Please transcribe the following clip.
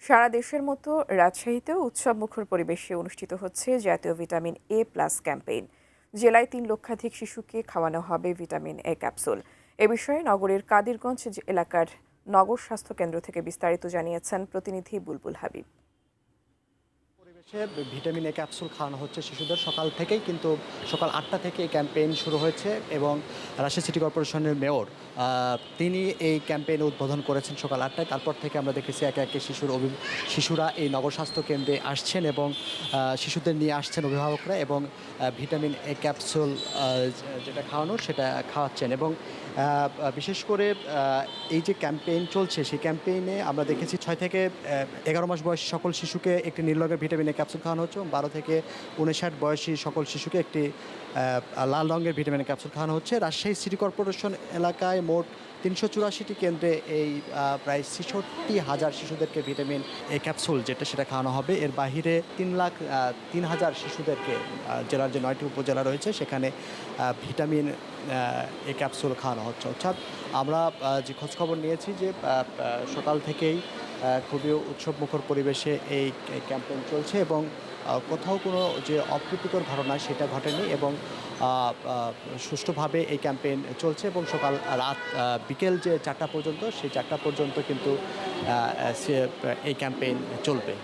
সারা দেশের মতো রাজশাহীতেও উৎসবমুখর পরিবেশে অনুষ্ঠিত হচ্ছে জাতীয় ভিটামিন এ প্লাস ক্যাম্পেইন। জেলায় ৩ লক্ষাধিক শিশুকে খাওয়ানো হবে ভিটামিন এ ক্যাপসুল। এ বিষয়ে নগরের কাদিরগঞ্জ এলাকার নগর স্বাস্থ্য কেন্দ্র থেকে বিস্তারিত জানিয়েছেন প্রতিনিধি বুলবুল হাবিব। পরিবেশে ভিটামিন এ ক্যাপসুল খাওয়ানো হচ্ছে শিশুদের সকাল থেকেই, কিন্তু সকাল ৮টা থেকে এই ক্যাম্পেইন শুরু হয়েছে এবং রাজশাহী সিটি কর্পোরেশনের মেয়র তিনি এই ক্যাম্পেইন উদ্বোধন করেছেন সকাল ৮টায়। তারপর থেকে আমরা দেখেছি একে একে শিশুরা এই নগর স্বাস্থ্য কেন্দ্রে আসছেন এবং শিশুদের নিয়ে আসছেন অভিভাবকরা এবং ভিটামিন এ ক্যাপসুল যেটা খাওয়ানোর সেটা খাওয়াচ্ছেন। এবং বিশেষ করে এই যে ক্যাম্পেইন চলছে সেই ক্যাম্পেইনে আমরা দেখেছি ৬ থেকে ১১ মাস বয়সী সকল শিশুকে একটি নীল রঙের ভিটামিন এ ক্যাপসুল খাওয়ানো হচ্ছে এবং ১২ থেকে ৫৯ বয়সী সকল শিশুকে একটি লাল রঙের ভিটামিন এ ক্যাপসুল খাওয়ানো হচ্ছে। রাজশাহী সিটি কর্পোরেশন এলাকায় মোট ৩৮৪টি কেন্দ্রে এই প্রায় ৬৬,০০০ শিশুদেরকে ভিটামিন এ ক্যাপসুল সেটা খাওয়ানো হবে। এর বাহিরে ৩,০০০ শিশুদেরকে জেলার যে ৯টি উপজেলা রয়েছে সেখানে ভিটামিন এ ক্যাপসুল খাওয়ানো হচ্ছে। অর্থাৎ আমরা যে খোঁজখবর নিয়েছি যে সকাল থেকেই খুবই উৎসবমুখর পরিবেশে এই ক্যাম্পেইন চলছে এবং কোথাও কোনো যে অপ্রীতিকর ঘটনা সেটা ঘটেনি এবং সুষ্ঠুভাবে এই ক্যাম্পেইন চলছে এবং বিকেল যে ৪টা পর্যন্ত সেই ৪টা পর্যন্ত কিন্তু এই ক্যাম্পেইন চলবে।